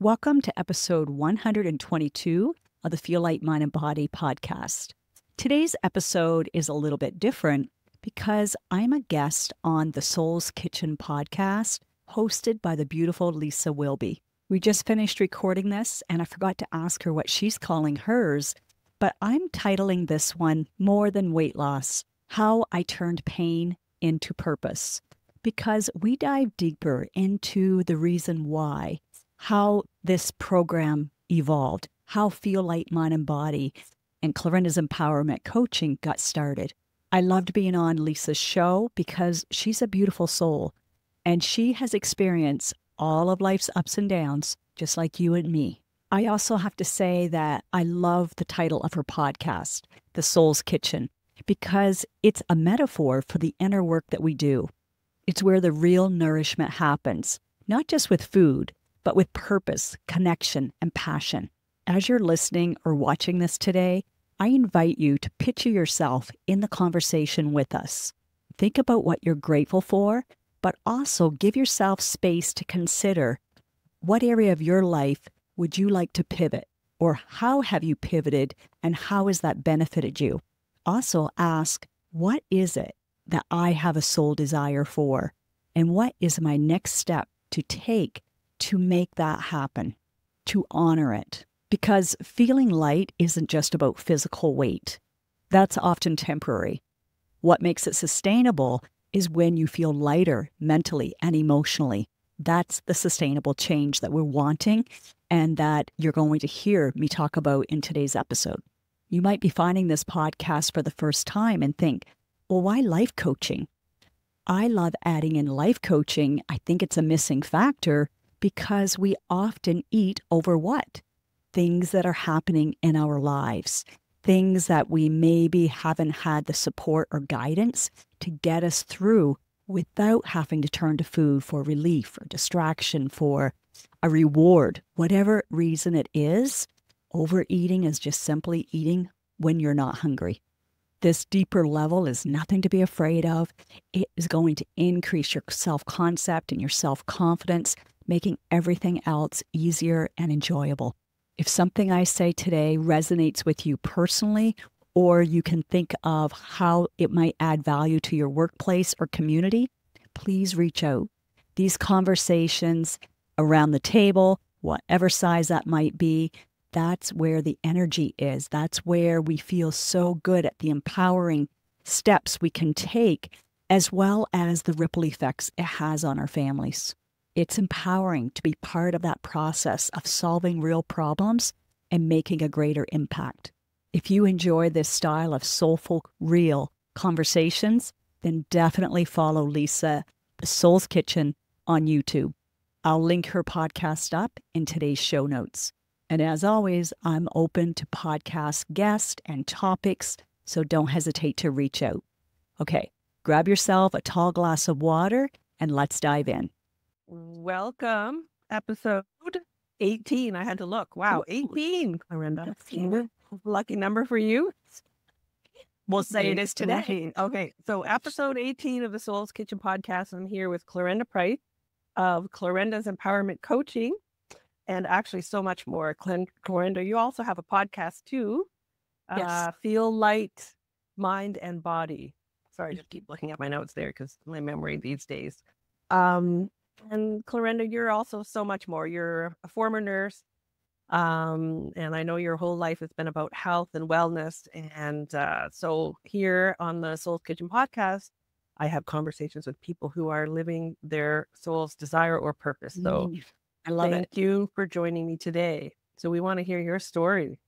Welcome to episode 122 of the Feel Light, Mind, and Body podcast. Today's episode is a little bit different because I'm a guest on the Soul's Kitchen podcast, hosted by the beautiful Lisa Wilby. We just finished recording this, and I forgot to ask her what she's calling hers, but I'm titling this one More Than Weight Loss: How I Turned Pain into Purpose, because we dive deeper into the reason why, how this program evolved, how Feel Light, Mind, and Body and Clarinda's Empowerment Coaching got started. I loved being on Lisa's show because she's a beautiful soul, and she has experienced all of life's ups and downs, just like you and me. I also have to say that I love the title of her podcast, The Soul's Kitchen, because it's a metaphor for the inner work that we do. It's where the real nourishment happens, not just with food, but with purpose, connection, and passion. As you're listening or watching this today, I invite you to picture yourself in the conversation with us. Think about what you're grateful for, but also give yourself space to consider what area of your life would you like to pivot, or how have you pivoted and how has that benefited you? Also ask, what is it that I have a soul desire for? And what is my next step to take to make that happen, to honor it? Because feeling light isn't just about physical weight. That's often temporary. What makes it sustainable is when you feel lighter mentally and emotionally. That's the sustainable change that we're wanting and that you're going to hear me talk about in today's episode. You might be finding this podcast for the first time and think, well, why life coaching? I love adding in life coaching. I think it's a missing factor because we often eat over what? Things that are happening in our lives, things that we maybe haven't had the support or guidance to get us through without having to turn to food for relief or distraction, for a reward. Whatever reason it is, overeating is just simply eating when you're not hungry. This deeper level is nothing to be afraid of. It is going to increase your self-concept and your self-confidence, making everything else easier and enjoyable. If something I say today resonates with you personally, or you can think of how it might add value to your workplace or community, please reach out. These conversations around the table, whatever size that might be, that's where the energy is. That's where we feel so good at the empowering steps we can take, as well as the ripple effects it has on our families. It's empowering to be part of that process of solving real problems and making a greater impact. If you enjoy this style of soulful, real conversations, then definitely follow Lisa, The Soul's Kitchen, on YouTube. I'll link her podcast up in today's show notes. And as always, I'm open to podcast guests and topics, so don't hesitate to reach out. Okay, grab yourself a tall glass of water and let's dive in. Welcome, episode 18. I had to look. Wow, 18, Clarinda. Lucky number for you. We'll say it is today. Okay, so episode 18 of the Soul's Kitchen podcast. I'm here with Clarinda Price of Clarinda's Empowerment Coaching, and actually so much more. Clarinda, you also have a podcast too. Yes. Feel Light, Mind, and Body. Sorry, I just keep looking at my notes there because my memory these days. And Clarinda, you're also so much more. You're a former nurse, and I know your whole life has been about health and wellness. And so here on the Soul's Kitchen podcast, I have conversations with people who are living their soul's desire or purpose. So I love it. thank you for joining me today. So we want to hear your story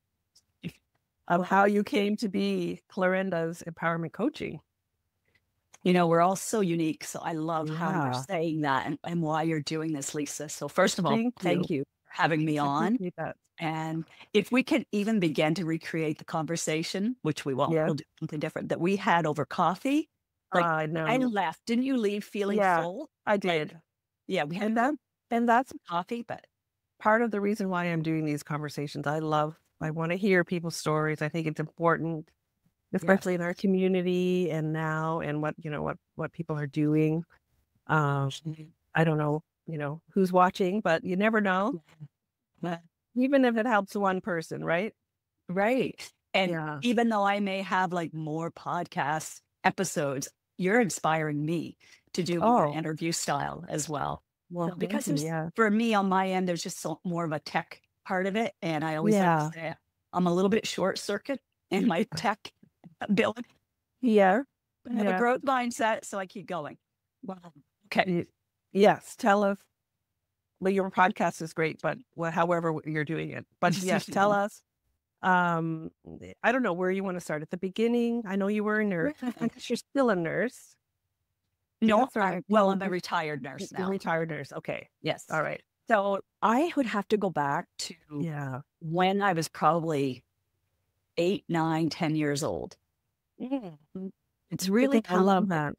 of how you came to be Clarinda's Empowerment Coaching. You know, we're all so unique, so I love how you're saying that and why you're doing this, Lisa. So first of all, thank you for having me on. And if we can even begin to recreate the conversation, which we won't, we'll do something different, that we had over coffee. Like, I left. Didn't you leave feeling full? I did. Like, yeah, we had that. And that's coffee, but part of the reason why I'm doing these conversations. I want to hear people's stories. I think it's important, especially in our community and now, and what people are doing. I don't know, who's watching, but you never know. Even if it helps one person, right? Right. And Yeah. even though I may have like more podcast episodes, you're inspiring me to do more Oh, interview style as well. well, So because thank you. there's, Yeah. for me on my end, there's just more of a tech part of it. And I always like to Yeah. say I'm a little bit short circuit in my tech ability. Yeah. I have a Yeah. growth mindset, so I keep going. Wow. Okay. Yes. Tell us. Well, your podcast is great, but however you're doing it. But yes, tell us. I don't know where you want to start at the beginning. I know you were a nurse. I guess you're still a nurse. No, Yes, or well, I'm a retired nurse you're a now. retired nurse. Okay. Yes. All right. So I would have to go back to Yeah. when I was probably 8, 9, 10 years old. Mm. It's really I love that.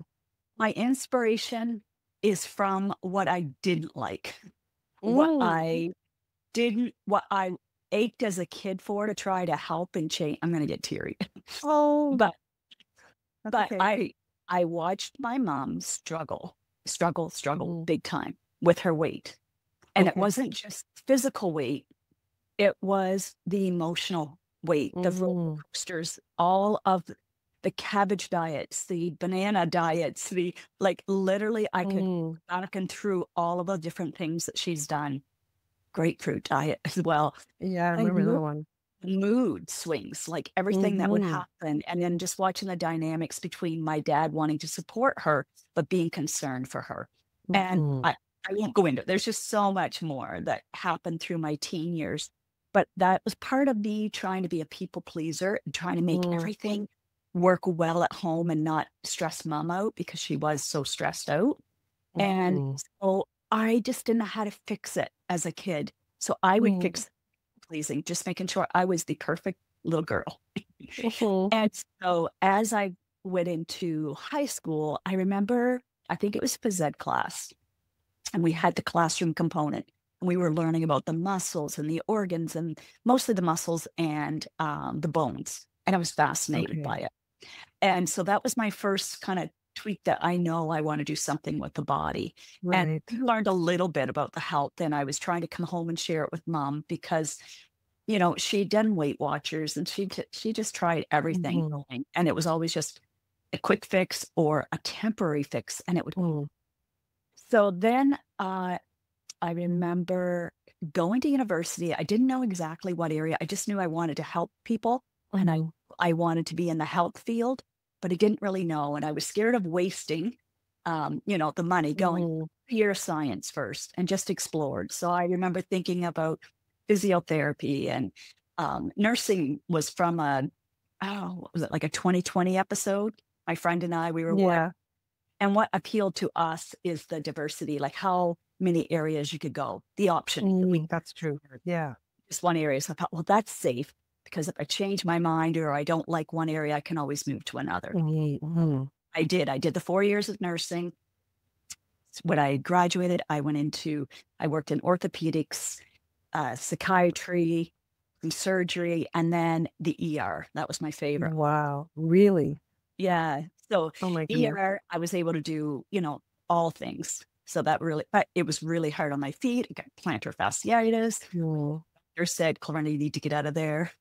my inspiration is from what I didn't like, what I ached as a kid for to try to help and change. I'm going to get teary, Oh, but that's okay. I watched my mom struggle Mm. big time with her weight. And it Okay. wasn't just physical weight, it was the emotional weight, the roller coasters, all of the cabbage diets, the banana diets, like literally I could Mm. back and through all of the different things that she's done. Grapefruit diet as well. Yeah, I And remember that one. mood swings, like everything that would happen. And then just watching the dynamics between my dad wanting to support her, but being concerned for her. And Mhm. I won't go into it. There's just so much more that happened through my teen years. But that was part of me trying to be a people pleaser and trying to make Mm. everything work well at home and not stress mom out because she was so stressed out. And Mhm. so I just didn't know how to fix it as a kid. So I would Mm. fix pleasing, just making sure I was the perfect little girl. Mhm. And so as I went into high school, I remember, I think it was phys ed class, and we had the classroom component. And we were learning about the muscles and the organs, and mostly the muscles and the bones. And I was fascinated by Okay. it. And so that was my first kind of tweak that I know I want to do something with the body. And Right. I learned a little bit about the health, and I was trying to come home and share it with mom because, you know, she'd done Weight Watchers and she just tried everything. Mhm. And it was always just a quick fix or a temporary fix. And it would, Mm. so then I remember going to university. I didn't know exactly what area. I just knew I wanted to help people and Mhm. I wanted to be in the health field, but I didn't really know. And I was scared of wasting, the money going Mhm. pure science first and just explored. So I remember thinking about physiotherapy and nursing was from what was it, like a 2020 episode? My friend and I, we were watching. Yeah. And what appealed to us is the diversity, like how many areas you could go, the option. That's true. Yeah. Just one area. So I thought, well, that's safe because if I change my mind or I don't like one area, I can always move to another. Mhm. I did. I did the 4 years of nursing. When I graduated, I worked in orthopedics, psychiatry, some surgery, and then the ER. That was my favorite. Wow. Really? Yeah. So Oh my goodness. ER, I was able to do, all things. So but it was really hard on my feet. I got plantar fasciitis. Mm. Doctor said, Clarissa, you need to get out of there.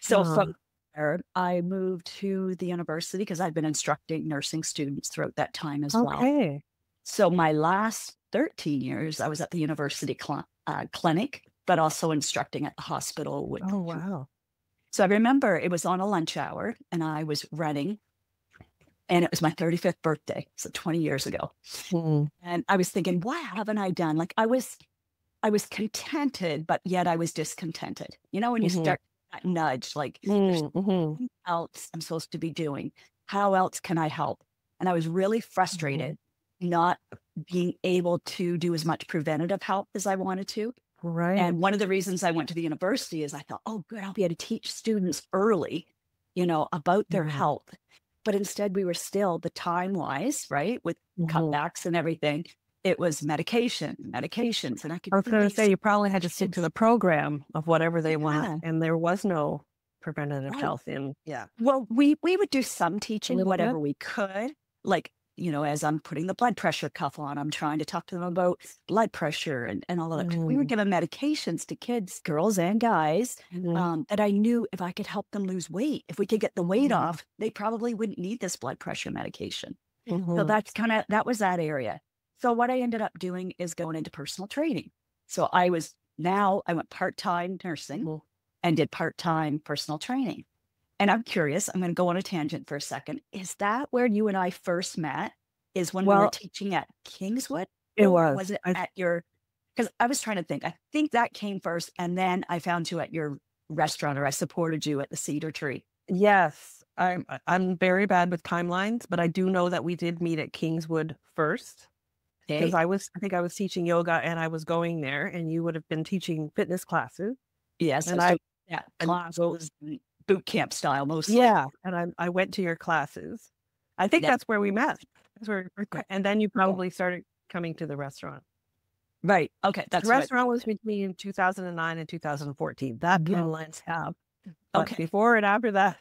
So from there, I moved to the university because I'd been instructing nursing students throughout that time as well. Okay. So my last 13 years, I was at the university clinic, but also instructing at the hospital. Oh, wow. So I remember it was on a lunch hour and I was running. And it was my 35th birthday, so 20 years ago. Mm. And I was thinking, what haven't I done? Like I was contented, but yet I was discontented. You know, when you start that nudge, like there's something else I'm supposed to be doing. How else can I help? And I was really frustrated not being able to do as much preventative help as I wanted to. Right. And one of the reasons I went to the university is I thought, oh, good, I'll be able to teach students early, about their health. But instead, we were still the time-wise, right, with cutbacks and everything. It was medications, and I was going really to say, you probably had to stick to the program of whatever they want, and there was no preventative Right. health in. Yeah. Well, we would do some teaching, little whatever bit? we could, like as I'm putting the blood pressure cuff on, I'm trying to talk to them about blood pressure and all of that. We were giving medications to kids, girls and guys, that I knew if I could help them lose weight, if we could get the weight off, they probably wouldn't need this blood pressure medication. So that was that area. So what I ended up doing is going into personal training. So I went part-time nursing and did part-time personal training. And I'm curious, I'm going to go on a tangent for a second. Is that where you and I first met? Is when we were teaching at Kingswood? It was. Was it at your, because I was trying to think. I think that came first. And then I found you at your restaurant, or I supported you at the Cedar Tree. Yes. I'm very bad with timelines, but I do know that we did meet at Kingswood first. Because I think I was teaching yoga and I was going there, and you would have been teaching fitness classes. Yes. And classes, boot camp style mostly. Yeah. And I went to your classes. I think that's where we met. And then you probably started coming to the restaurant. Right. Okay. The restaurant was between 2009 and 2014. That timelines have. But before and after that.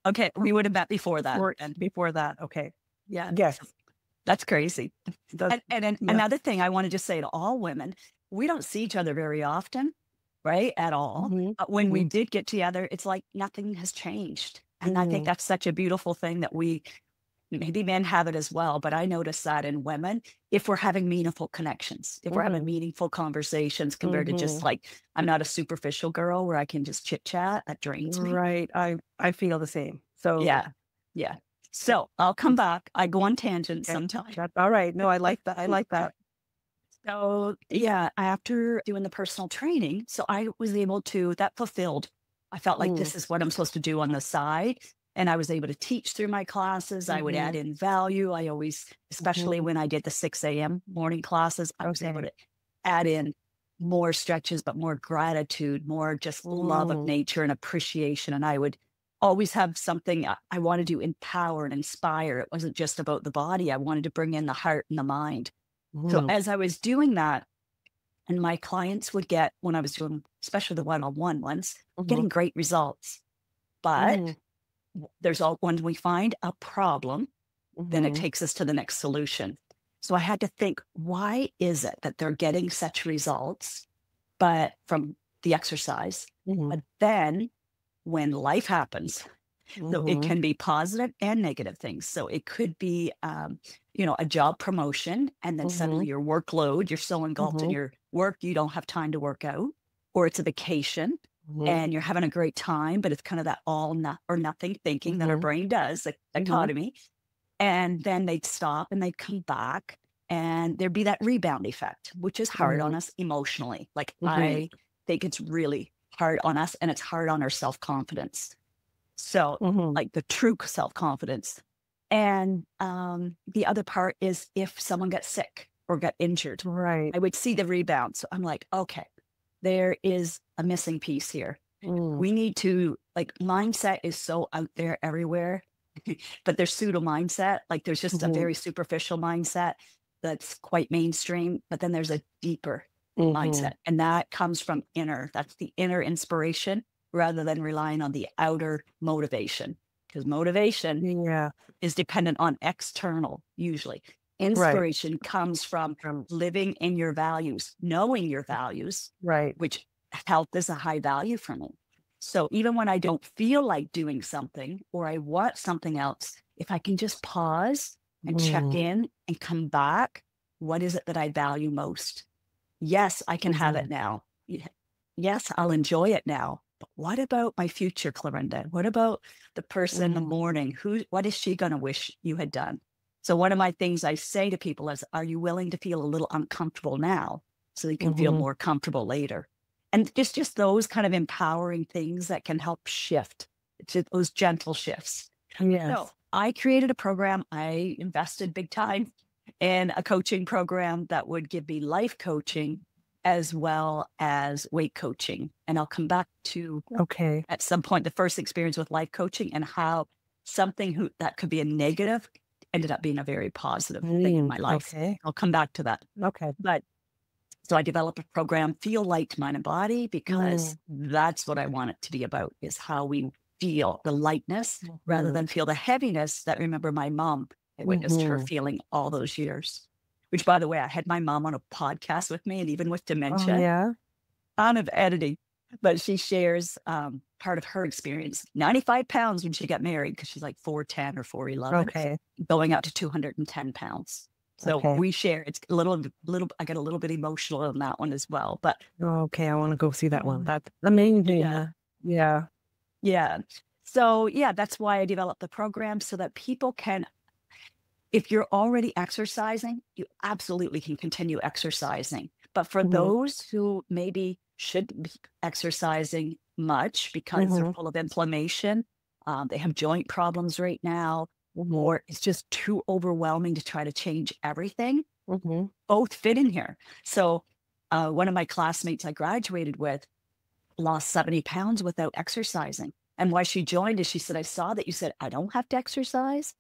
Okay. We would have met before that. Before that. Okay. Yeah. Yes. That's crazy. And another thing I want to just say to all women, we don't see each other very often, right? At all. But when we did get together, it's like nothing has changed. And I think that's such a beautiful thing that maybe men have it as well, but I notice that in women, if we're having meaningful connections, if we're having meaningful conversations compared to just like, I'm not a superficial girl where I can just chit chat, that drains me. Right. I feel the same. So yeah. So I'll come back. I go on tangents sometimes. All right. No, I like that. So yeah, after doing the personal training, so I was able to, that fulfilled. I felt like this is what I'm supposed to do on the side. And I was able to teach through my classes. I would add in value. I always, especially when I did the 6 a.m. morning classes, I was able to add in more stretches, but more gratitude, more just love of nature and appreciation. And I would always have something I wanted to empower and inspire. It wasn't just about the body. I wanted to bring in the heart and the mind. So as I was doing that, and my clients would get, when I was doing, especially the one-on-one ones, getting great results. But there's when we find a problem, then it takes us to the next solution. So I had to think, why is it that they're getting such results, but from the exercise, but then when life happens, so it can be positive and negative things. So it could be, a job promotion, and then suddenly your workload, you're so engulfed in your work, you don't have time to work out, or it's a vacation and you're having a great time, but it's kind of that all or nothing thinking that our brain does, the dichotomy. And then they'd stop and they'd come back, and there'd be that rebound effect, which is hard on us emotionally. Like I think it's really hard on us, and it's hard on our self-confidence. So like the true self-confidence. And the other part is if someone gets sick or got injured, right, I would see the rebound. So I'm like, okay, there is a missing piece here. We need to, like, mindset is so out there everywhere, but there's pseudo mindset. Like there's just a very superficial mindset that's quite mainstream, but then there's a deeper mindset, and that comes from that's the inner inspiration rather than relying on the outer motivation, because motivation is dependent on external usually. Inspiration comes from living in your values, knowing your values, which health is a high value for me. So even when I don't feel like doing something or I want something else, if I can just pause and check in and come back, what is it that I value most? Yes, I can have it now. Yes, I'll enjoy it now. But what about my future, Clarinda? What about the person in the morning? What is she going to wish you had done? So one of my things I say to people is, are you willing to feel a little uncomfortable now so you can feel more comfortable later? And just those kind of empowering things that can help shift, those gentle shifts. Yes. So I created a program. I invested big time in a coaching program that would give me life coaching as well as weight coaching. And I'll come back to, at some point, the first experience with life coaching and how something that could be a negative ended up being a very positive thing in my life. I'll come back to that. But so I developed a program, Feel Light, Mind and Body, because that's what I want it to be about, is how we feel the lightness rather than feel the heaviness that, remember, my mom I witnessed her Mm-hmm. feeling all those years, which, by the way, I had my mom on a podcast with me, and even with Oh, dementia, yeah. on of editing, but she shares part of her experience. 95 pounds when she got married, because she's like 4'10" or 4'11", Okay. going out to 210 pounds. So Okay. we share. It's a little. I get a little bit emotional on that one as well. But Okay. I want to go see that one. That's amazing. yeah, Yeah. yeah. So yeah, that's why I developed the program so that people can, if you're already exercising, you absolutely can continue exercising. But for Mm-hmm. those who maybe shouldn't be exercising much because they're Mm-hmm. full of inflammation, they have joint problems right now, Mm-hmm. or it's just too overwhelming to try to change everything, Mm-hmm. both fit in here. So one of my classmates I graduated with lost 70 pounds without exercising. And why she joined is she said, I saw that you said, I don't have to exercise.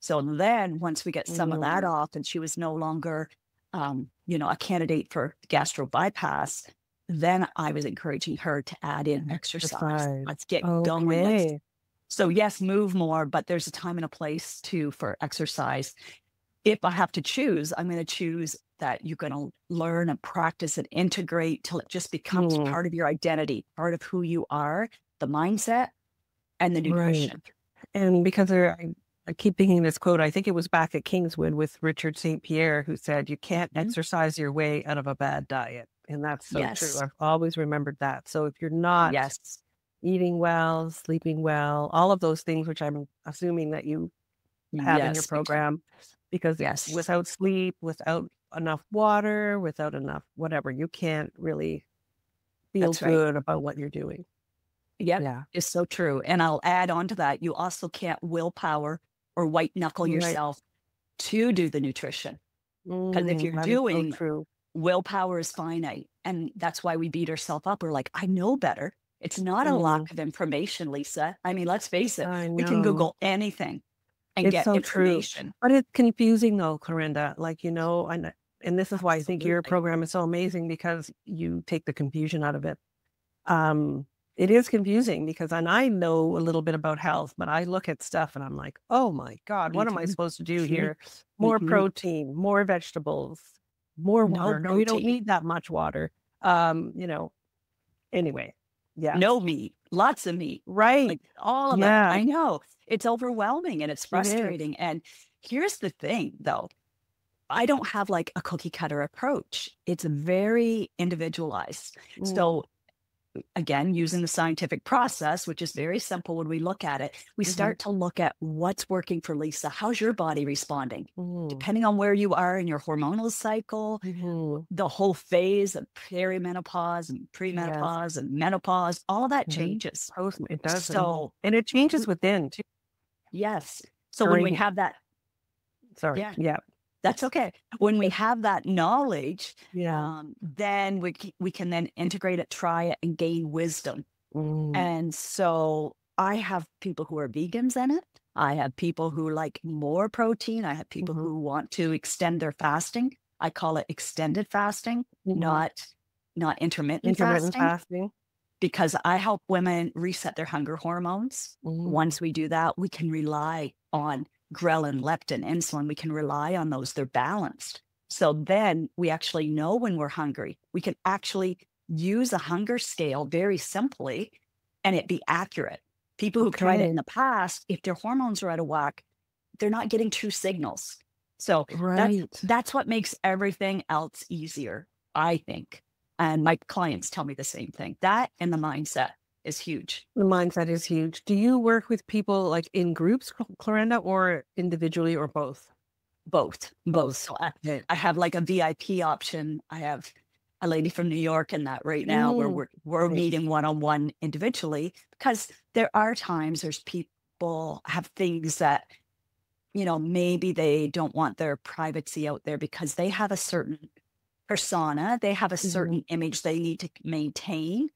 So then once we get some of that Mm-hmm. off and she was no longer, a candidate for gastro bypass, then I was encouraging her to add in exercise. Exercise. Let's get going. Okay. So yes, move more, but there's a time and a place too for exercise. If I have to choose, I'm going to choose that you're going to learn and practice and integrate till it just becomes Mm, part of your identity, part of who you are, the mindset and the right. nutrition. And because I keep thinking this quote, I think it was back at Kingswood with Richard St. Pierre, who said, you can't Mhm. exercise your way out of a bad diet. And that's so true. Yes. I've always remembered that. So if you're not Yes. eating well, sleeping well, all of those things, which I'm assuming that you have in your Yes. program, because Yes. without sleep, without enough water, without enough whatever, you can't really feel That's right. good about what you're doing. Yep. Yeah. It's so true. And I'll add on to that. You also can't willpower or white knuckle Right. yourself to do the nutrition. Because if you're That is so doing, true. willpower is finite. And that's why we beat ourselves up. We're like, I know better. It's not a Mhm. lack of information, Lisa. I mean, let's face it, I we can know. Google anything and It's get so true. information. But it's confusing though, Corinda. Like, and this is why I think your Absolutely. program is so amazing because you take the confusion out of it. Um, it is confusing because, and I know a little bit about health, but I look at stuff and I'm like, oh my God, what am I Mhm. supposed to do Mhm. here? More Mhm. protein, more vegetables, more No water. No, you don't protein, need that much water. Um, you know, anyway, yeah. no meat, lots of meat, Right. like all of it. Yeah, I know it's overwhelming and it's it is. frustrating. And here's the thing though, I don't have like a cookie cutter approach. It's very individualized. Mm, So again, using the scientific process, which is very simple when we look at it, we mhm, start to look at what's working for Lisa. How's your body responding? mhm, Depending on where you are in your hormonal cycle, mhm. the whole phase of perimenopause and Yes. premenopause and menopause, all of that Mhm. changes. It does, So, and it changes w- within too yes. So when we during have that, sorry, yeah, yeah. that's okay. When we have that knowledge, Yeah. then we can then integrate it, try it, and gain wisdom. Mm, And so I have people who are vegans in it. I have people who like more protein. I have people mhm, who want to extend their fasting. I call it extended fasting, mhm. not intermittent Intermittent fasting, fasting. because I help women reset their hunger hormones. Mm, Once we do that, we can rely on ghrelin, leptin, insulin. We can rely on those. They're balanced. So then we actually know when we're hungry. We can actually use a hunger scale very simply and it be accurate. People who've tried it in okay. the past, if their hormones are out of whack, they're not getting true signals. So Right. that's what makes everything else easier, I think. And my clients tell me the same thing. That and the mindset is huge. The mindset is huge. Do you work with people like in groups, Clarenda, or individually or both? Both, both. Both. So Okay. I have like a VIP option. I have a lady from New York in that right now where Mm, we're nice. meeting one-on-one individually, because there are times there's people have things that, maybe they don't want their privacy out there because they have a certain persona, they have a Mhm. certain image they need to maintain,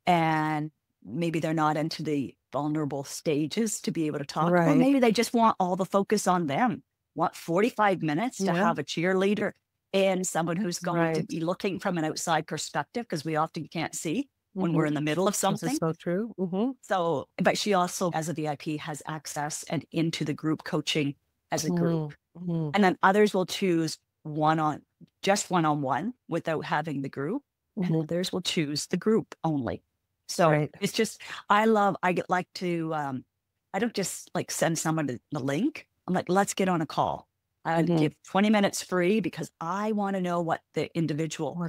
and maybe they're not into the vulnerable stages to be able to talk, or Right. maybe they just want all the focus on them. Want 45 minutes to Yeah. have a cheerleader and someone who's going to Right. be looking from an outside perspective, because we often can't see when we're Hmm. in the middle of This is something. so true. Hmm. So, but she also, as a VIP, has access and into the group coaching as a group. Mm-hmm. And then others will choose one-on-one without having the group. And others will choose the group only. So Right. it's just, like to, I don't just like send someone the link. I'm like, let's get on a call. I give 20 minutes free because I want to know what the individual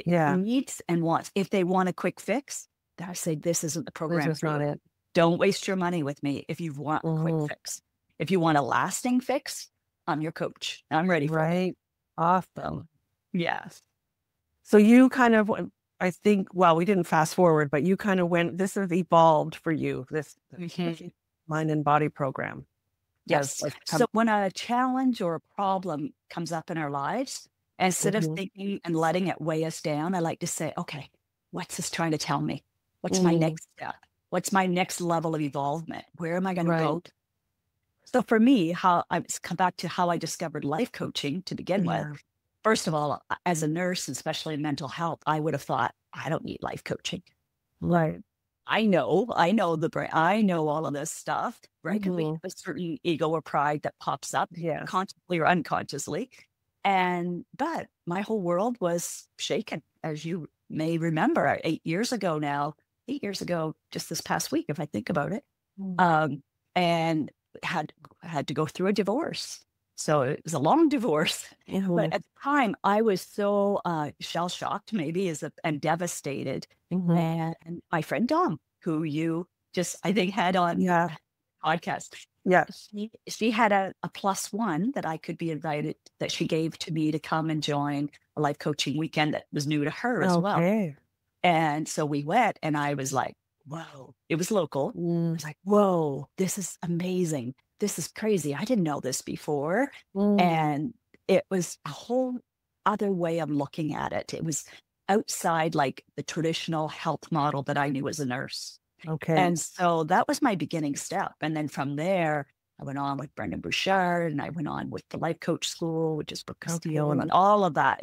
Yeah. needs and wants. If they want a quick fix, then I say, this isn't the program. This is not it. Don't waste your money with me if you want a quick fix. If you want a lasting fix, I'm your coach. I'm ready for it. Right. Awesome. Yes. So you kind of, I think, well, we didn't fast forward, but you kind of went, this has evolved for you, this mind and body program. Yes. So when a challenge or a problem comes up in our lives, instead of thinking and letting it weigh us down, I like to say, okay, what's this trying to tell me? What's my next step? What's my next level of evolvement? Where am I going to go? So for me, how I come back to how I discovered life coaching to begin with. First of all, as a nurse, especially in mental health, I would have thought, I don't need life coaching. Right. I know the brain. I know all of this stuff, right? Because we have a certain ego or pride that pops up consciously or unconsciously. But my whole world was shaken, as you may remember, 8 years ago now, 8 years ago, just this past week, if I think about it, and had to go through a divorce. So it was a long divorce. But at the time, I was so shell-shocked, maybe, and devastated. And my friend Dom, who you just, I think, had on podcast. Yeah. She had a +1 that I could be invited, that she gave to me to come and join a life coaching weekend that was new to her as well. And so we went, and I was like, whoa, it was local. I was like, whoa, this is amazing. This is crazy. I didn't know this before. And it was a whole other way of looking at it. It was outside like the traditional health model that I knew as a nurse. And so that was my beginning step. And then from there, I went on with Brendan Bouchard, and I went on with the life coach school, which is Brooke Castillo, and all of that.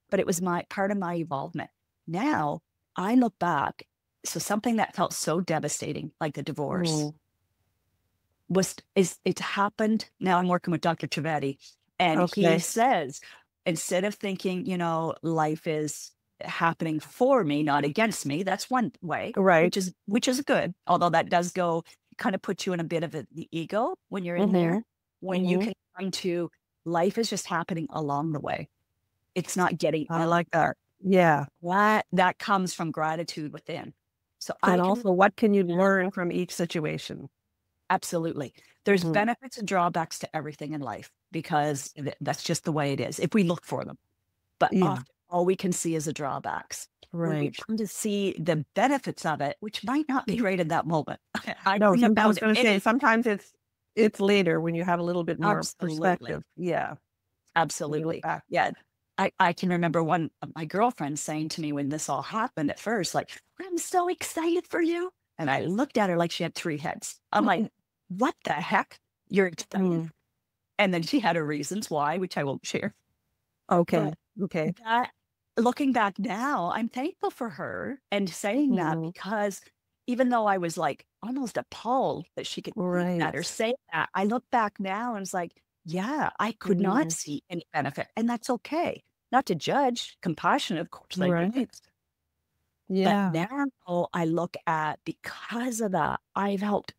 But it was part of my evolvement. Now I look back. So something that felt so devastating, like the divorce, it happened. Now I'm working with Dr. Trivedi, and he says, instead of thinking, life is happening for me, not against me, that's one way, which is good. Although that does kind of put you in a bit of the ego when you're in there, when you can come to life is just happening along the way. It's not getting. I like that. Yeah. That comes from gratitude within. So also, what can you learn from each situation? Absolutely. There's benefits and drawbacks to everything in life, because that's just the way it is, if we look for them. But often all we can see is the drawbacks. When we come to see the benefits of it, which might not be right in that moment. I was going to say, sometimes it's later when you have a little bit more perspective. Yeah. Absolutely. Yeah. I can remember one of my girlfriends saying to me when this all happened at first, like, I'm so excited for you. And I looked at her like she had 3 heads. I'm like, what the heck? You're excited. And then she had her reasons why, which I won't share. Okay. Looking back now, I'm thankful for her and saying that, because even though I was like almost appalled that she could think that or say that, I look back now and it's like, yeah, I could not see any benefit, and that's okay. Not to judge, compassion, of course. Yeah. But now I look at, because of that, I've helped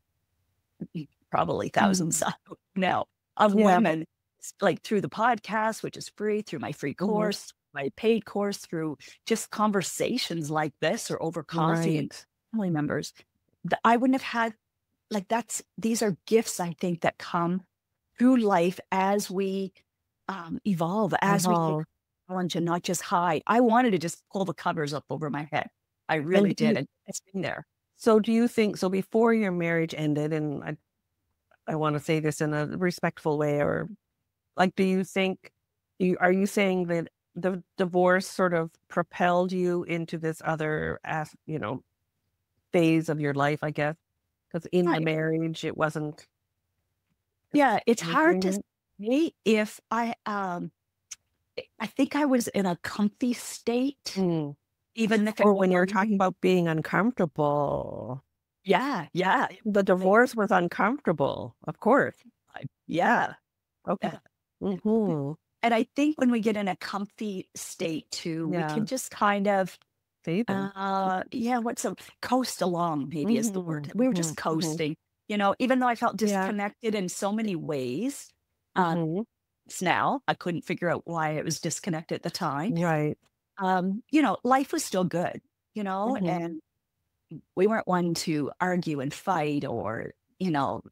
probably thousands now of women, like through the podcast, which is free, through my free course, my paid course, through just conversations like this or over coffee and family members that I wouldn't have had. These are gifts, I think, that come through life as we evolve, as we challenge and not just hide. I wanted to just pull the covers up over my head. I really did. And it's been there. So do you think, so before your marriage ended, and I want to say this in a respectful way, or do you think, are you saying that the divorce sort of propelled you into this other, phase of your life, I guess? Because in the marriage, it wasn't. Yeah, it's hard to say if I think I was in a comfy state, even if when you're talking about being uncomfortable. Yeah. The divorce was uncomfortable, of course. Yeah. Okay. Uh, And I think when we get in a comfy state too, we Yeah. can just kind of, Bathing. coast along, maybe is the word. We were just coasting, even though I felt Yeah. disconnected in so many ways. Uh, hmm it's now I couldn't figure out why it was disconnected at the time. Right. Life was still good, hmm and we weren't one to argue and fight or, you know,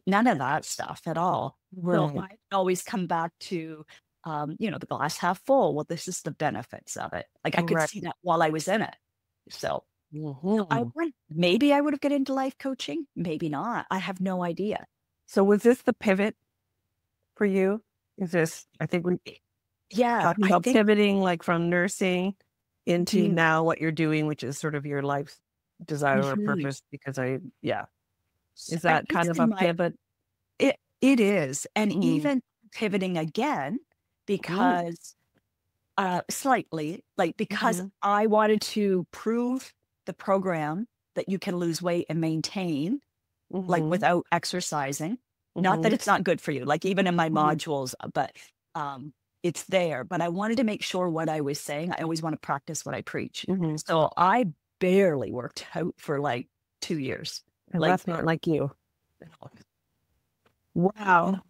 none of that stuff at all. So Right. I always come back to, the glass half full. Well, this is the benefits of it. Like I could Right. see that while I was in it. So I hmm maybe I would have got into life coaching, maybe not. I have no idea. So was this the pivot for you? Is this, I think we Yeah, talking I about think. pivoting like from nursing into Mhm, now what you're doing, which is sort of your life's desire or mhm. purpose, because yeah. Is I that guess kind of a in my pivot? it is, and Mm, even pivoting again mm, because slightly, like, because mhm, I wanted to prove the program that you can lose weight and maintain, like, mhm, without exercising. Not that mhm, it's not good for you, like, even in my mhm, modules, but, it's there. But I wanted to make sure what I was saying, I always wanna practice what I preach. mhm. So I barely worked out for, like, 2 years, And like, that's not like you. barely. Wow.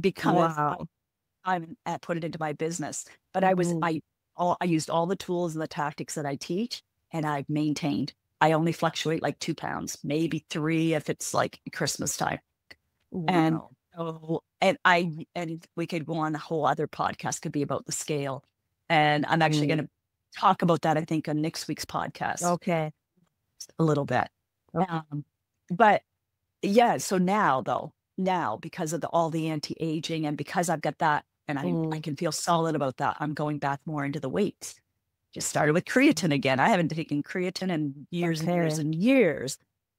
Because Wow. I put it into my business, but Mhm. I used all the tools and the tactics that I teach, and I've maintained. I only fluctuate like 2 pounds, maybe 3 if it's like Christmas time. And Wow. and we could go on a whole other podcast, could be about the scale. And I'm actually Mm. gonna talk about that, I think, on next week's podcast Okay. a little bit. Oh, Um, but yeah, so now because of all the anti-aging and because I've got that and I mm, can feel solid about that, I'm going back more into the weights. Just started with creatine again. I haven't taken creatine in years and years okay. and years.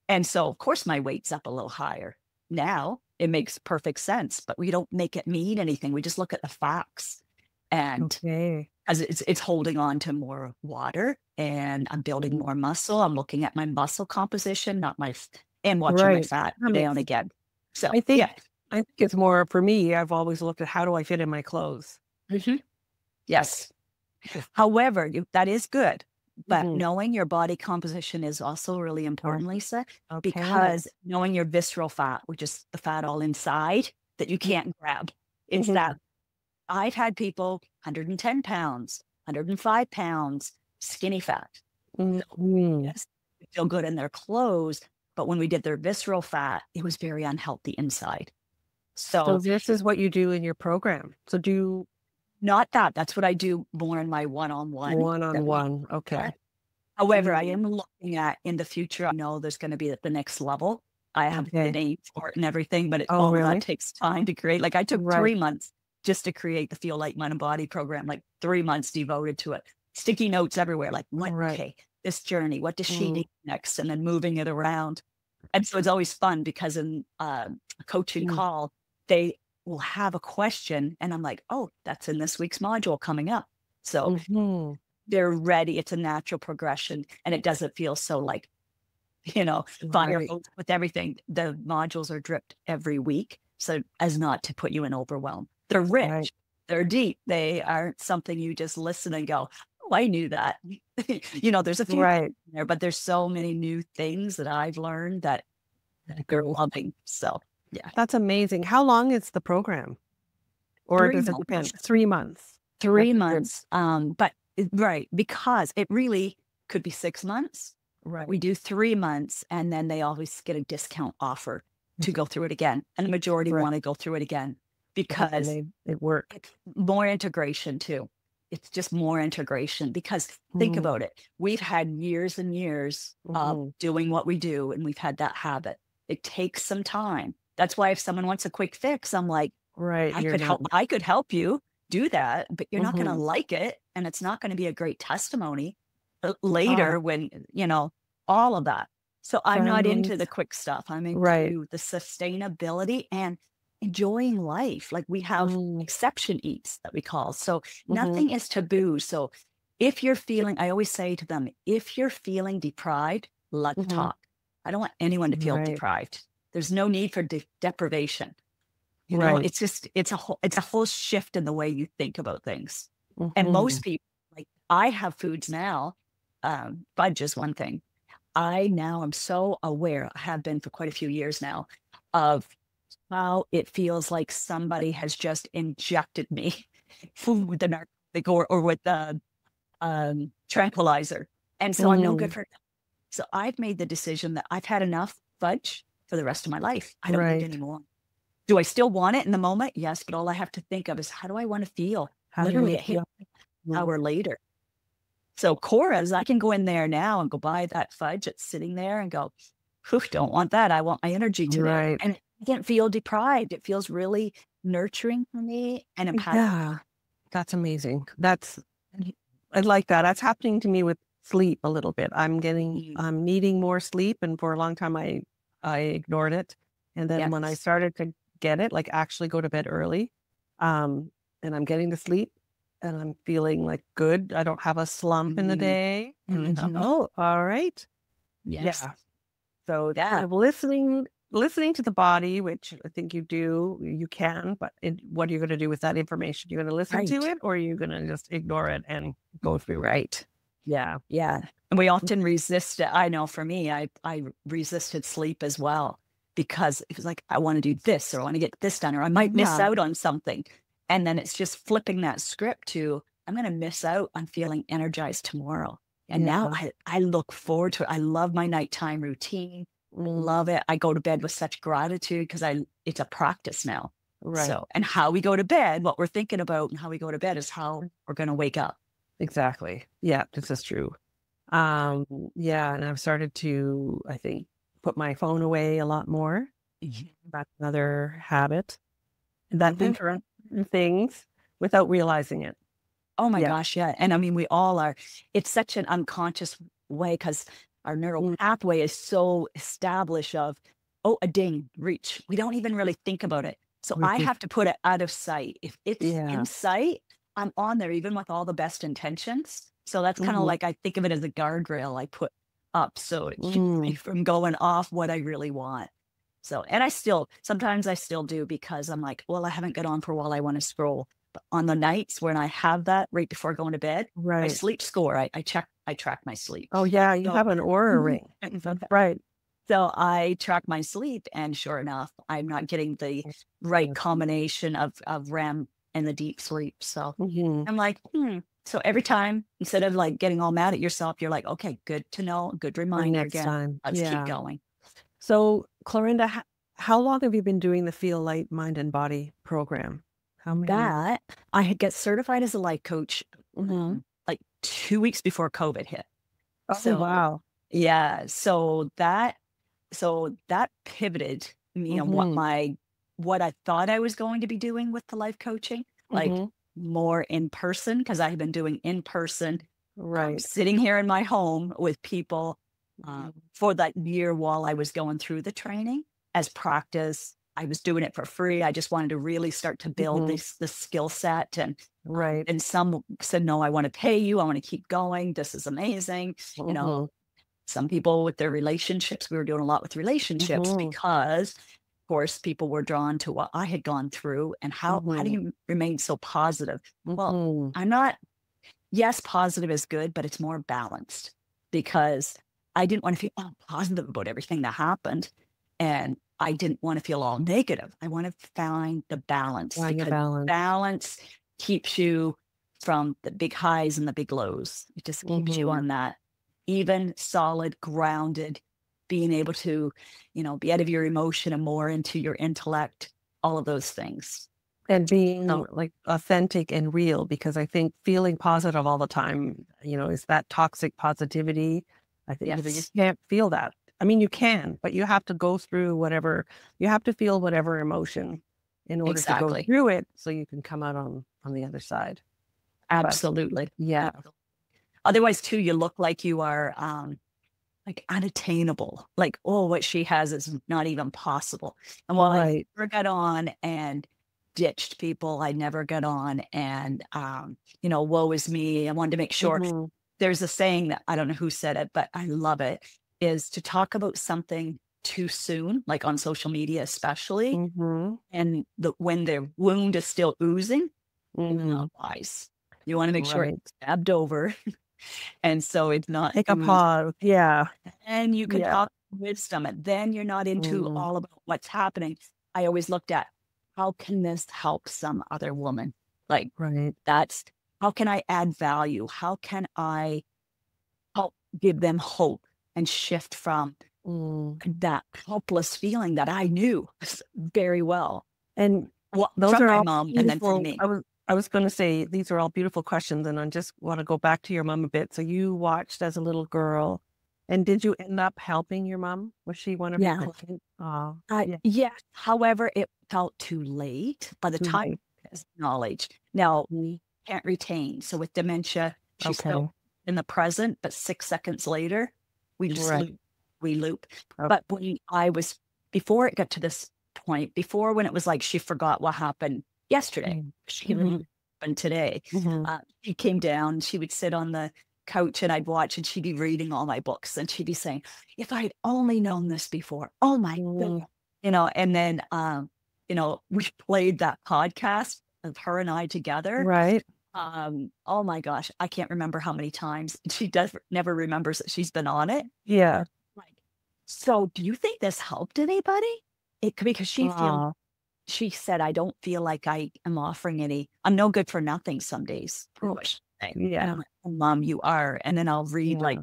And so of course my weight's up a little higher. Now it makes perfect sense, but we don't make it mean anything. We just look at the facts. And Okay. as it's holding on to more water and I'm building Mhm. more muscle. I'm looking at my muscle composition, not and watching my Right. fat That go makes down sense. again. So I think yeah. I think it's more for me, I've always looked at how do I fit in my clothes? Mhm. Yes. However, that is good, but Mhm. knowing your body composition is also really Oh, important, Lisa, okay. because knowing your visceral fat, which is the fat all inside that you can't grab, it's that Mhm. I've had people 110 pounds, 105 pounds, skinny fat. So, Mhm. yes, they feel good in their clothes, but when we did their visceral fat, it was very unhealthy inside. So So, this is what you do in your program. So do you not that. That's what I do more in my one-on-one that we one-on-one. Okay. however, I Mm, am looking at in the future, I know there's gonna be the next level. I have the okay. name for it and everything, but Oh, all of that really? takes time to create. Like, I took Right. 3 months just to create the Feel Like Mind and Body program, like, 3 months devoted to it. Sticky notes everywhere, like, Right. okay, this journey, what does she Mm, need next? And then moving it around. And so it's always fun because in, a coaching mm, call, they will have a question, and I'm like, "Oh, that's in this week's module coming up." So mhm. they're ready. It's a natural progression, and it doesn't feel so like, fire Right. hose with everything. The modules are dripped every week, so as not to put you in overwhelm. They're Right. rich, they're deep. They aren't something you just listen and go, "Oh, I knew that." There's a few Right. things in there, but there's so many new things that I've learned that they're loving. So, yeah, That's amazing. How long is the program? Or 3 does it depend? months. 3 months. That's 3 good. months, but right, because it really could be 6 months. Right. We do 3 months, and then they always get a discount offer to go through it again, and the majority Right. wanna go through it again And because they work. it's more integration too. It's just more integration because think Mm, about it. We've had years and years of mhm. doing what we do, and we've had that habit. It takes some time. That's why if someone wants a quick fix, I'm like, Right. You're not. I could help you do that, but you're not gonna Mhm. like it, and it's not gonna be a great testimony Ah, later when, all of that. So I'm not into the sounds quick stuff. I'm right. into the sustainability and enjoying life. Like we have Mm, exception eats that we call. So mhm. nothing is taboo. So if you're feeling, I always say to them, if you're feeling deprived, let's Mhm. talk. I don't want anyone to feel Right. deprived. There's no need for deprivation. You know, Right. it's a whole shift in the way you think about things. And Hmm. most people, like I have foods now, fudge is one thing. I now am so aware, I have been for quite a few years now, of how it feels like somebody has just injected me with the narcotic or with the tranquilizer. And so I'm no good Mm. for it. So I've made the decision that I've had enough fudge for the rest of my life. I don't need Right. any more. Do I still want it in the moment? Yes, but all I have to think of is how do I want to feel? How do you want Literally to a hit feel? an Mm. hour later. So Cora's, I can go in there now and go buy that fudge that's sitting there and go, whew, don't want that. I want my energy today. Right. And I didn't feel deprived. It feels really nurturing for me and empowering. Yeah. That's amazing. I like that. That's happening to me with sleep a little bit. I'm needing more sleep, and for a long time I ignored it. And then when I Yes. started to get it, like actually go to bed early, um, and I'm getting to sleep and I'm feeling like good. I don't have a slump in the Mhm. day. And I thought, Mhm. oh, all right. Yes. Yeah. So Yeah. I'm listening to the body, which I think you do, you can, but what are you going to do with that information? You're going to listen to Right. it, or are you going to just ignore it and go through it? Right. Yeah. Yeah. And we often resist it. I know for me, I resisted sleep as well because it was like, I want to do this or I want to get this done or I might miss Yeah. out on something. And then it's just flipping that script to, I'm going to miss out on feeling energized tomorrow. And now Yeah. I look forward to it. I love my nighttime routine. I Mm, love it. I go to bed with such gratitude because it's a practice now. right. So, and how we go to bed, what we're thinking about and how we go to bed is how we're going to wake up. Exactly. Yeah, this is true. Um, yeah, and I've started to, I think, put my phone away a lot more. That's another habit that Mhm. interrupts things without realizing it. Oh my Yeah. gosh, yeah. And I mean, we all are. It's such an unconscious way because our neural Mm, pathway is so established of, oh, a ding, reach. We don't even really think about it. So I mhm. have to put it out of sight. If it's in Yeah. sight, I'm on there, even with all the best intentions. So that's kind of Mhm. like I think of it as a guardrail I put up so it keeps me Mm, from going off what I really want. So, and sometimes I still do because I'm like, well, I haven't got on for a while. I want to scroll. But on the nights when I have that right before going to bed, my right. sleep score, I track my sleep. Oh, yeah, you So, have an aura Mhm. ring. That's right. So I track my sleep, and sure enough, I'm not getting the right combination of REM and the deep sleep. So Mhm. I'm like, So every time, instead of like getting all mad at yourself, you're like, okay, good to know, good For reminder next again. time. Let's keep Yeah. going. So, Clorinda, how long have you been doing the Feel Light Mind and Body program? How many years? That I had get certified as a life coach Hmm. like 2 weeks before COVID hit. Oh, So wow. yeah, so that pivoted me on Hmm. what I thought I was going to be doing with the life coaching, like Hmm. more in person, because I had been doing in person, Right. sitting here in my home with people Mhm. for that year while I was going through the training as practice. I was doing it for free. I just wanted to really start to build Mhm. this skill set, Right. and some said, no, I want to pay you. I want to keep going. This is amazing. You know, Mhm. some people with their relationships, we were doing a lot with relationships Mhm. because, of course, people were drawn to what I had gone through and how do Mhm. you remain so positive? Well, Mhm. I'm not, yes, positive is good, but it's more balanced because I didn't want to feel all positive about everything that happened. And I didn't want to feel all negative. I want to find the balance Find the because balance. balance keeps you from the big highs and the big lows. It just keeps you Mhm. on that even, solid, grounded, being able to, be out of your emotion and more into your intellect, all of those things. And being So, like authentic and real, because I think feeling positive all the time, is that toxic positivity. I think, you yes, can't feel that. I mean, you can, but you have to go through you have to feel whatever emotion in order to go exactly. through it so you can come out on the other side. But Absolutely. yeah, Otherwise, too, you look like you are like unattainable. Like, oh, what she has is not even possible. And while I right. never got on and ditched people, I never got on and woe is me. I wanted to make sure Mhm. there's a saying that I don't know who said it, but I love it, is to talk about something too soon, like on social media, especially. Mm-hmm. And when their wound is still oozing, it's Mm-hmm. not wise. You want to make sure Right. it's stabbed over. And so it's not Take a oozing. pause. Yeah. And you can Yeah. talk wisdom. And then you're not into Mm, all about what's happening. I always looked at how can this help some other woman? Like right. that's how can I add value? How can I help give them hope and shift from Mm. that helpless feeling that I knew very well. And Well, those from are my all mom and then from beautiful. me. I was going to say these are all beautiful questions, and I just want to go back to your mom a bit. So you watched as a little girl, and did you end up helping your mom? Was she one of your Yeah. clients? Oh, yeah, Yeah. However, it felt too late by the too time late. as knowledge. Now, Mm, can't retain. So with dementia, she's okay, still in the present, but 6 seconds later, we just right. loop. We loop. Oh, But when I was, before it got to this point, before when it was like she forgot what happened yesterday, she mm-hmm, happened today. mm-hmm. She came down, she would sit on the couch and I'd watch and she'd be reading all my books and she'd be saying, if I'd only known this before, oh my Mm, goodness, and then, we played that podcast of her and I together. right. Oh my gosh, I can't remember how many times. She does never remembers that she's been on it. Yeah. Like, so do you think this helped anybody? Because Oh, she said, I don't feel like I am offering any, I'm no good for nothing some days. Gosh. And yeah. I'm like, "Oh, Mom, you are." And then I'll read Yeah.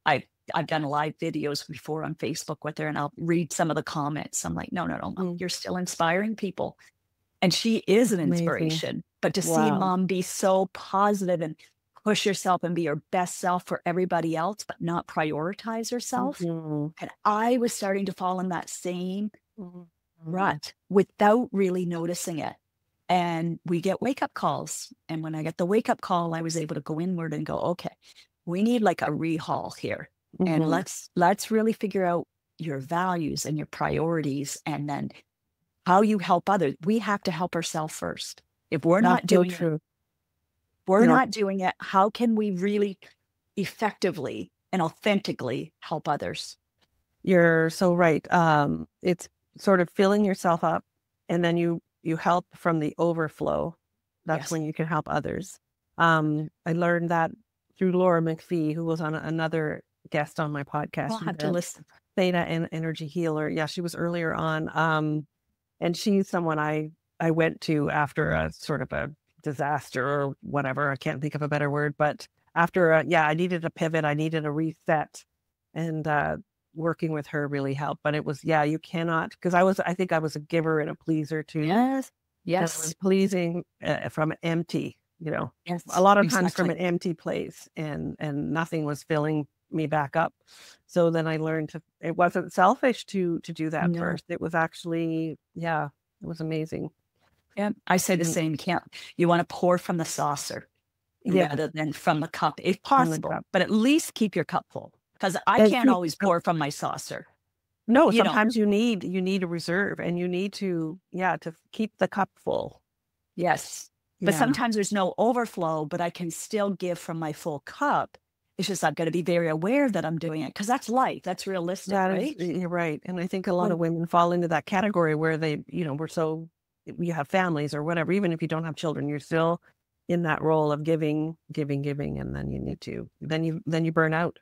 I I've done live videos before on Facebook with her and I'll read some of the comments. I'm like, no, no, no, Mom, Mm, you're still inspiring people. And she is an amazing. inspiration. But to see Wow. Mom be so positive and push herself and be her best self for everybody else, but not prioritize herself. Mm-hmm. And I was starting to fall in that same Mm-hmm. rut without really noticing it. And we get wake up calls. And when I get the wake up call, I was able to go inward and go, okay, we need like a rehaul here. And Mm-hmm. let's really figure out your values and your priorities and then how you help others. We have to help ourselves first. If we're That's not so doing it, true. we're You're not doing it, how can we really effectively and authentically help others? You're so right. It's sort of filling yourself up, and then you help from the overflow. That's Yes. when you can help others. I learned that through Laura McPhee, who was on another guest on my podcast. I'll She's have to a listen. theta and energy healer. Yeah, she was earlier on. And she's someone I went to after a sort of a disaster or whatever. I can't think of a better word, but after I needed a pivot, I needed a reset, and working with her really helped. But it was, you cannot, because I think I was a giver and a pleaser too. Yes. And I Yes. was pleasing from empty, Yes. a lot of times from Exactly. an empty place, and nothing was filling me back up. So then I learned it wasn't selfish to do that No. first. It was actually, it was amazing. Yeah. I say the Mm, same. You want to pour from the saucer yeah, rather than from the cup, if from the possible, cup. but at least keep your cup full because I And can't always pour from my saucer. no, You know, sometimes you need a reserve, and you need to keep the cup full. yes. But Yeah. sometimes there's no overflow, but I can still give from my full cup. It's just I've got to be very aware that I'm doing it because that's life. That's realistic, That is, right? you're right. And I think a lot of When women fall into that category where they, you have families or whatever, even if you don't have children, you're still in that role of giving, giving, giving, and then you burn out.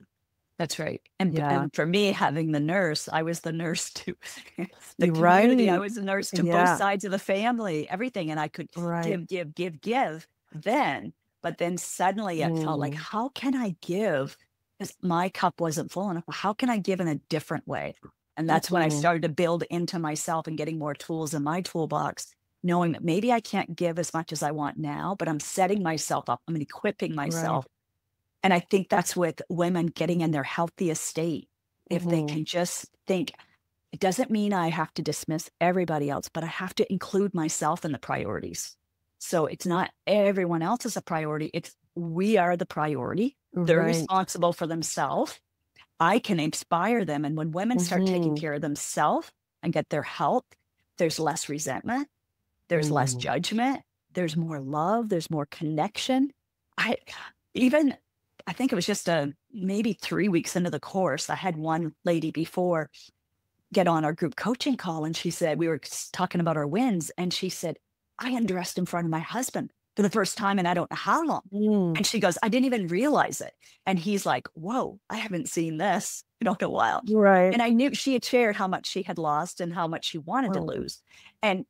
That's right. And, Yeah. and for me, having the nurse, I was the nurse to the You're community. I right. was the nurse to both Yeah. sides of the family, everything. And I could Right. give then. But then suddenly it felt like, Mm, how can I give? Because my cup wasn't full enough. How can I give in a different way? And that's when I mhm. started to build into myself and getting more tools in my toolbox, knowing that maybe I can't give as much as I want now, but I'm setting myself up. I'm equipping Right. myself. And I think that's with women getting in their healthiest state. If they Mhm. can just think, it doesn't mean I have to dismiss everybody else, but I have to include myself in the priorities. So it's not everyone else is a priority. It's we are the priority. They're Right. responsible for themselves. I can inspire them. And when women start taking Mhm. care of themselves and get their health, there's less resentment, there's less Mm. judgment, there's more love, there's more connection. I even I think it was just maybe 3 weeks into the course. I had one lady before get on our group coaching call, and she said, we were talking about our wins, and she said, I undressed in front of my husband for the first time in I don't know how long. And she goes, I didn't even realize it. And he's like, whoa, I haven't seen this in a while. Right. And I knew she had shared how much she had lost and how much she wanted to lose. And,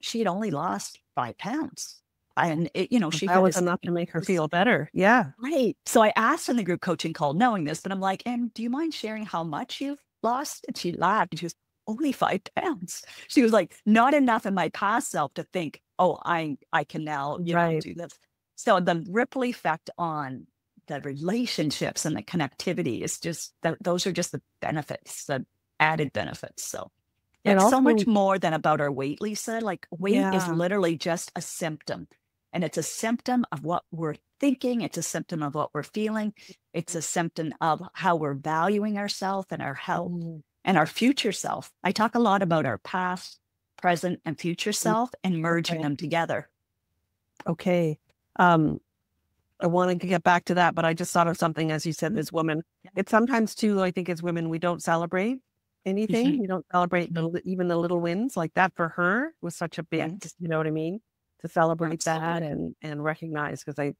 she had only lost 5 pounds. And, she that was enough to make her feel better. Yeah. Right. So I asked in the group coaching call, knowing this, but I'm like, and do you mind sharing how much you've lost? And she laughed. And she was only 5 pounds. She was like, not enough in my past self to think, oh, I can now, do this. So the ripple effect on the relationships and the connectivity is just those are just the benefits, the added benefits. So And it's so also- much more than about our weight, Lisa. Like weight is literally just a symptom. And it's a symptom of what we're thinking. It's a symptom of what we're feeling. It's a symptom of how we're valuing ourselves and our health and our future self. I talk a lot about our past, present, and future self and merging them together. Okay. I want to get back to that, but I just thought of something, as you said, as women. It's sometimes too, I think as women, we don't celebrate anything. We don't celebrate even the little wins. Like that for her was such a big, you know what I mean? To celebrate that and recognize, because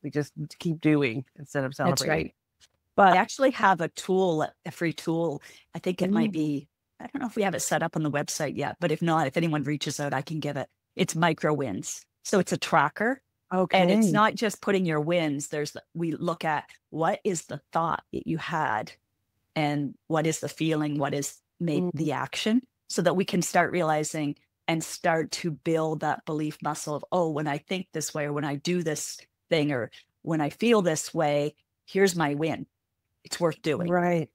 we just keep doing instead of celebrating. That's right. But I actually have a tool, a free tool. I think it might be, I don't know if we have it set up on the website yet, but if not, if anyone reaches out, I can give it. It's micro wins. So it's a tracker. Okay. And it's not just putting your wins. We look at what is the thought that you had and what is the feeling, what is made the action, so that we can start realizing and start to build that belief muscle of, oh, when I think this way, or when I do this thing, or when I feel this way, here's my win. It's worth doing. Right.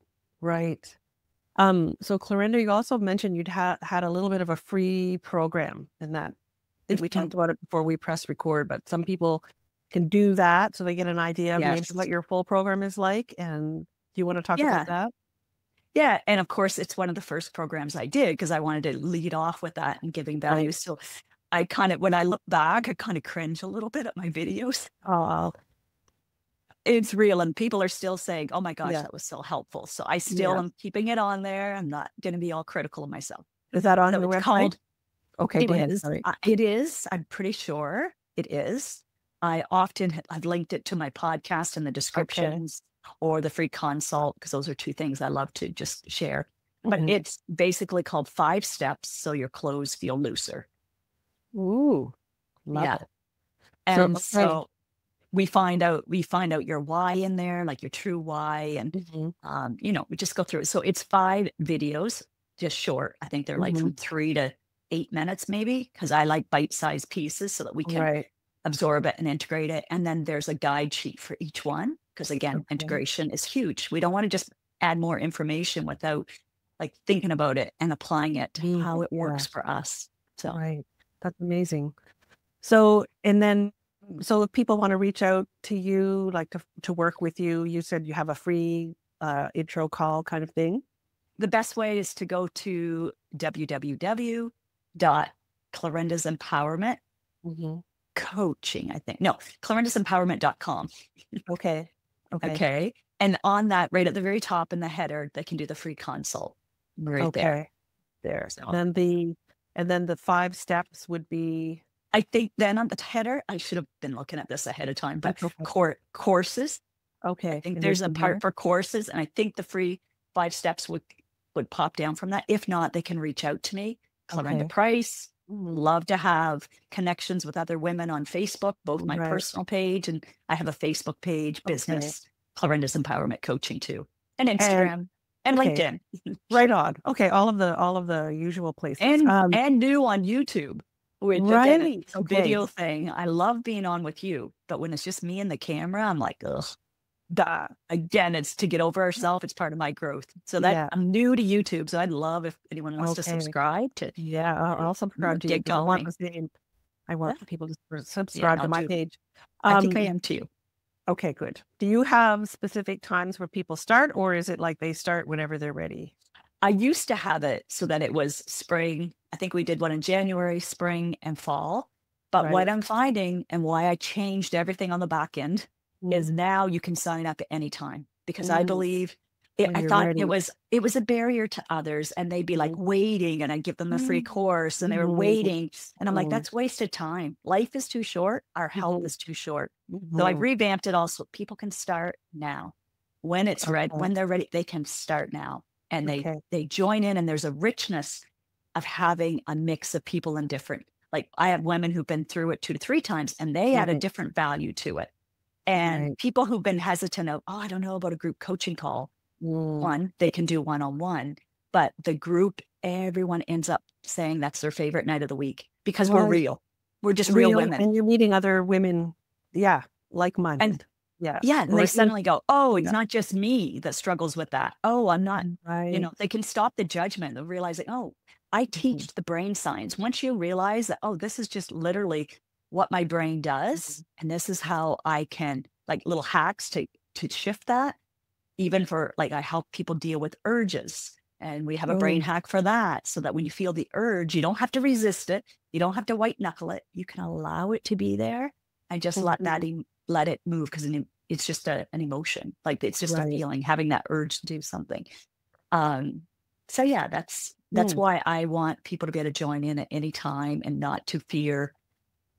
So Clarinda, you also mentioned you'd had a little bit of a free program in that. We talked about it before we press record, but some people can do that so they get an idea of maybe what your full program is like. And do you want to talk about that? Yeah. And of course, it's one of the first programs I did because I wanted to lead off with that and giving value. Right. So I when I look back, I kind of cringe a little bit at my videos. Oh, it's real. And people are still saying, oh my gosh, that was so helpful. So I still am keeping it on there. I'm not going to be all critical of myself. Is that on your website? Okay, it is. I'm pretty sure it is. I've linked it to my podcast in the descriptions or the free consult, because those are two things I love to just share. But it's basically called 5 steps so your clothes feel looser. Ooh, love it. And so we find out your why in there, like your true why, and we just go through it. So it's 5 videos, just short. I think they're like from 3 to 8 minutes maybe, because I like bite-sized pieces so that we can absorb it and integrate it. And then there's a guide sheet for each one, because again, integration is huge. We don't want to just add more information without like thinking about it and applying it to how it works for us. So that's amazing. So if people want to reach out to you, like to work with you, you said you have a free intro call kind of thing. The best way is to go to www.clarindasempowerment coaching, I think. No, clarindasempowerment.com. Okay. And on that, right at the very top in the header, they can do the free consult there. So. And then the 5 steps would be, I think then on the header, I should have been looking at this ahead of time, but courses. Okay. I think there's a part for courses, and I think the free 5 steps would pop down from that. If not, they can reach out to me, Clarinda Price. Love to have connections with other women on Facebook, both my personal page, and I have a Facebook page, business, Clarinda's Empowerment Coaching too, and Instagram and LinkedIn. Right on. Okay, all of the usual places, and new on YouTube with the video thing. I love being on with you, but when it's just me and the camera, I'm like, ugh. Again, it's to get over ourselves. It's part of my growth. So that I'm new to YouTube. So I'd love if anyone wants to subscribe to. I'll subscribe to you. Get going. I want people to subscribe to my page. I think I am too. Okay, good. Do you have specific times where people start, or is it like they start whenever they're ready? I used to have it so that it was spring. I think we did one in January, spring, and fall. But what I'm finding, and why I changed everything on the back end, is now you can sign up at any time, because I believe when I you're thought ready. it was a barrier to others, and they'd be like waiting, and I'd give them a free course, and they were waiting, and I'm like, Mhm. that's wasted time. Life is too short. Our health Mhm. is too short. So I've Mhm. revamped it also. People can start now. When it's ready, Okay. when they're ready, they can start now. And Okay. they join in, and there's a richness of having a mix of people in different, like I have women who've been through it 2 to 3 times, and they add a Right. different value to it. And Right. people who've been hesitant of, oh, I don't know about a group coaching call. Mm. One, they can do one-on-one, but the group, everyone ends up saying that's their favorite night of the week because we're Right. real. We're just real Real, women. and you're meeting other women, yeah, And like-minded. Yes. yeah, and Or they at least, suddenly go, oh, it's yeah. not just me that struggles with that. Oh, I'm not, Right. they can stop the judgment of realizing, oh, I Mhm. teach the brain science. Once you realize that, oh, this is just literally what my brain Mhm. does, and this is how I can, like, little hacks to shift that. Even for, like, I help people deal with urges, and we have a brain Oh, hack for that, so that when you feel the urge, you don't have to resist it. You don't have to white knuckle it. You can allow it to be there and just mhm. let it move, because it's just an emotion. Like, it's just a Right. feeling, having that urge to do something. Um, so yeah, that's Mm. why I want people to be able to join in at any time and not to fear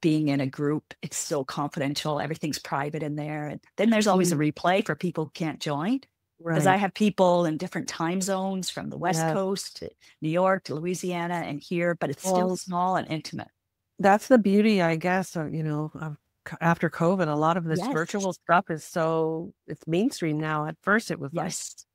being in a group. It's so confidential. Everything's private in there. And then there's always a Mm. replay for people who can't join. Because I Right. have people in different time zones, from the West Yes. Coast to New York to Louisiana and here, but it's still Well, small and intimate. that's the beauty, I guess, of after COVID. A lot of this Yes. virtual stuff is it's mainstream now. At first, it was like, Yes.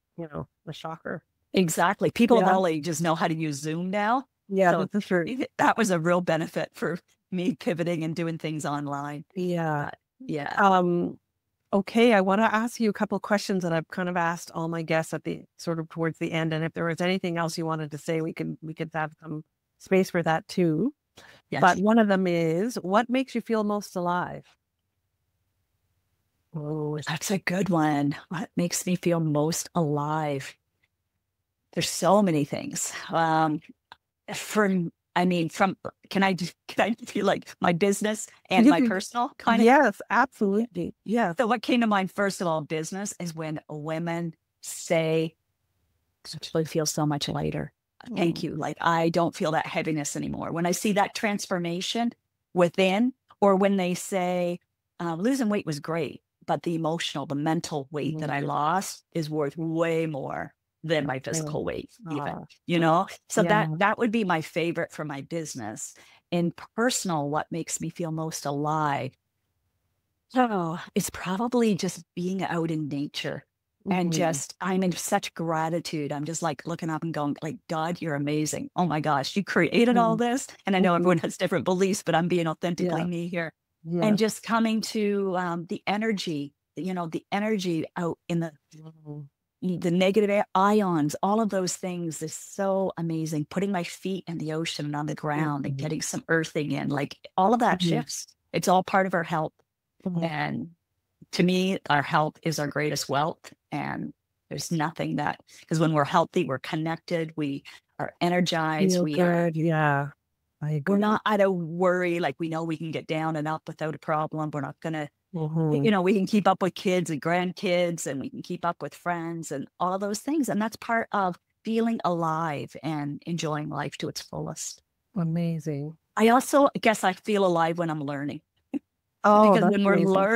a shocker. Exactly. People of Yeah. all ages know how to use Zoom now. Yeah, So this is true. that was a real benefit for me pivoting and doing things online. Yeah. But yeah. Um, okay, I want to ask you a couple questions that I've kind of asked all my guests at the sort of towards the end. And if there was anything else you wanted to say, we could have some space for that too. But Yes. one of them is, what makes you feel most alive? Oh, that's a good one. What makes me feel most alive? There's so many things. From I mean, from can I give you, like, my business and You my could, personal kind of? yes, absolutely. Yes. So what came to mind first of all, business, is when women say, "I actually feel so much lighter. Thank Mm, you. Like, I don't feel that heaviness anymore." When I see that transformation within, or when they say, losing weight was great, but the emotional, the mental weight that mhm. I lost is worth way more than my Okay. physical weight, even, Ah, So yeah. that would be my favorite for my business. In personal, what makes me feel most alive? Oh, it's probably just being out in nature, and Mhm. just I'm in such gratitude. I'm just, like, looking up and going, like, God, you're amazing. Oh my gosh, you created all Mhm. this. And I know Mhm. everyone has different beliefs, but I'm being authentically Yeah. me here. And Yes. just coming to the energy out in Mhm. the negative ions, all of those things is so amazing. Putting my feet in the ocean and on the ground and Mhm. getting some earthing in, like, all of that Mhm. shifts. It's all part of our health. Mhm. And to me, our health is our greatest wealth. And there's nothing that, because when we're healthy, we're connected, we are energized, Feel good. Yeah, I we're agree. not out of worry. Like, we know we can get down and up without a problem. We're not going to, Mhm. we can keep up with kids and grandkids, and we can keep up with friends and all of those things. And that's part of feeling alive and enjoying life to its fullest. Amazing. I also guess I feel alive when I'm learning. Oh, Because that's amazing.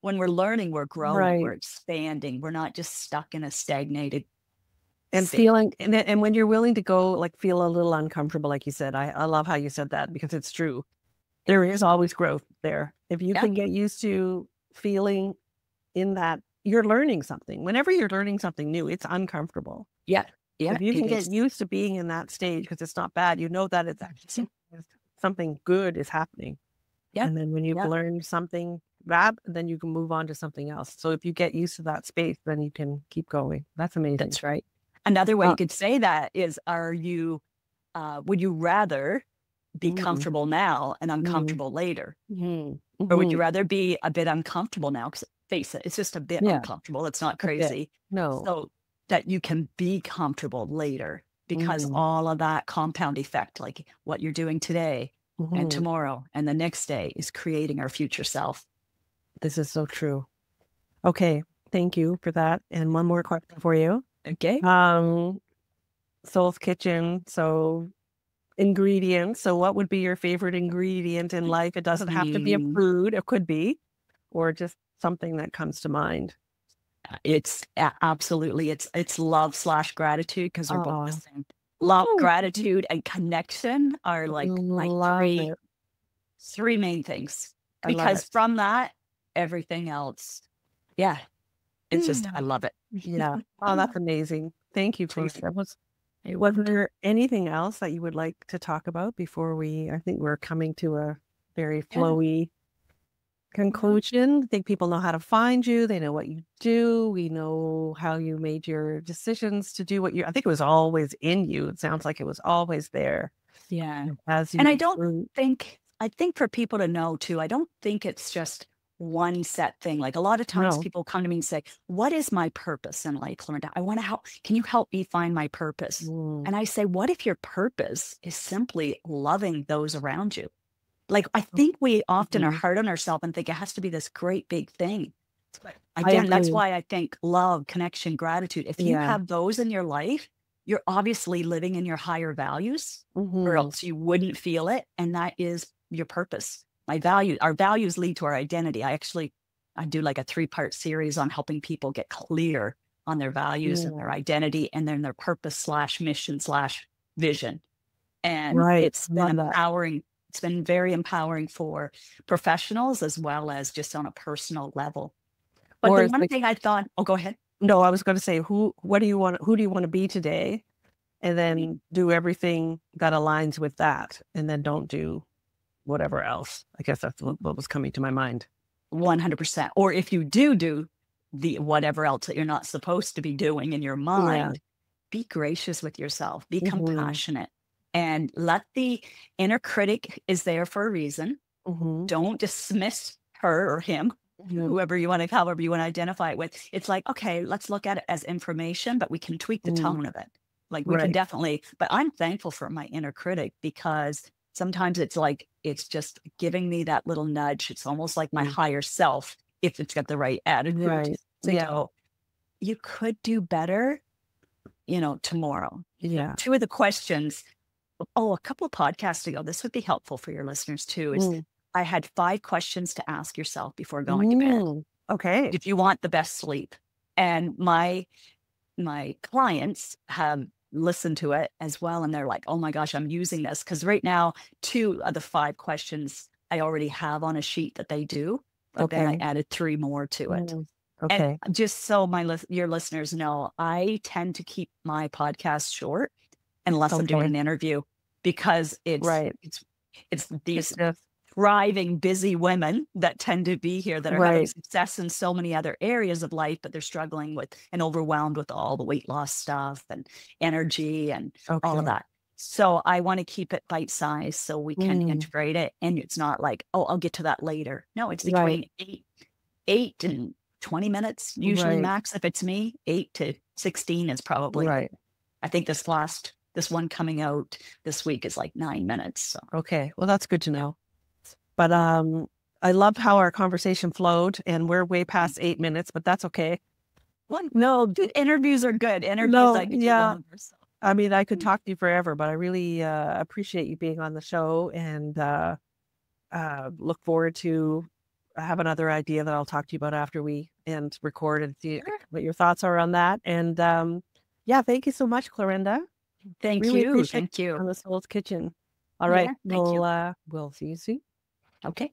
when we're learning, we're growing, we're Right. expanding. We're not just stuck in a stagnated And state. feeling and when you're willing to go, like, feel a little uncomfortable, like you said, I love how you said that because it's true. There is always growth there. If you Yeah, can get used to feeling in that you're learning something. Whenever you're learning something new, it's uncomfortable. yeah, yeah, If you it can get is. used to being in that stage because it's not bad, you know that it's actually something good is happening. Yeah, And then when you've yeah, learned something bad, then you can move on to something else. So if you get used to that space, then you can keep going. That's amazing. that's right. Another way Uh, you could say that is, would you rather be mm, comfortable now and mm, uncomfortable later? mhm, Or would you mhm. rather be a bit uncomfortable now? Because face it, it's just a bit Yeah, uncomfortable. It's not a bit. crazy. No. So that you can be comfortable later, because Mm, all of that compound effect, like what you're doing today and mhm. tomorrow and the next day, is creating our future self. This is so true. Okay. Thank you for that. And one more question for you. Okay. Soul's Kitchen. So ingredients. So what would be your favorite ingredient in life? It doesn't have to be a food. It could be, or just something that comes to mind. It's absolutely, it's love / gratitude, because they're both the Oh, same. Love, gratitude, and connection are like my love it. three main things. I love Because it. from that, everything else, yeah, it's just, I love it. Yeah. Oh, that's amazing. Thank you, Lisa. Was there anything else that you would like to talk about before I think we're coming to a very Yeah. flowy conclusion? I think people know how to find you. They know what you do. We know how you made your decisions to do I think it was always in you. It sounds like it was always there. Yeah. As you And I think for people to know too, I don't think it's just one set thing. Like a lot of times No. people come to me and say, what is my purpose in life, Lorinda? I want to help. Can you help me find my purpose? And I say, what if your purpose is simply loving those around you? Like, I think we often are hard on ourselves and think it has to be this great big thing. Again, that's why I think love, connection, gratitude, if you have those in your life, you're obviously living in your higher values, or else you wouldn't feel it. And that is your purpose. Our values lead to our identity. I do like a 3-part series on helping people get clear on their values and their identity, and then their purpose / mission / vision. And it's been empowering. It's been very empowering for professionals as well as just on a personal level. But the one thing I thought, go ahead. No, I was going to say, who do you want to be today? And then do everything that aligns with that. And then don't do whatever else. I guess that's what was coming to my mind. 100%. Or if you do the whatever else that you're not supposed to be doing in your mind, be gracious with yourself, be compassionate, and let the inner critic is there for a reason. Don't dismiss her or him, however you want to identify it with. It's like, okay, let's look at it as information, but we can tweak the tone of it. Like we can definitely, but I'm thankful for my inner critic, because sometimes it's like, it's just giving me that little nudge. It's almost like my higher self, if it's got the right attitude. So you could do better, tomorrow. Yeah. 2 of the questions, a couple of podcasts ago, this would be helpful for your listeners too, is I had 5 questions to ask yourself before going to bed. Okay. If you want the best sleep. And my clients have listened to it as well, and they're like, oh my gosh, I'm using this. Because right now, 2 of the 5 questions I already have on a sheet that they do, but then I added 3 more to it. Okay. And just so your listeners know, I tend to keep my podcast short unless I'm doing an interview, because it's these thriving, busy women that tend to be here that are having success in so many other areas of life, but they're struggling with and overwhelmed with all the weight loss stuff and energy and all of that. So I want to keep it bite-sized so we can integrate it. And it's not like, oh, I'll get to that later. No, it's between 8 and 20 minutes, usually max. If it's me, 8 to 16 is probably I think this one coming out this week is like 9 minutes. So. Okay. Well, that's good to know. But I love how our conversation flowed, and we're way past 8 minutes, but that's okay. No, interviews are good. I mean, I could talk to you forever, but I really appreciate you being on the show, and look forward to have another idea that I'll talk to you about after we record, and see what your thoughts are on that. And thank you so much, Clorinda. Thank really you. Thank you. On the Soul's Kitchen. All right. We'll see you soon. Okay.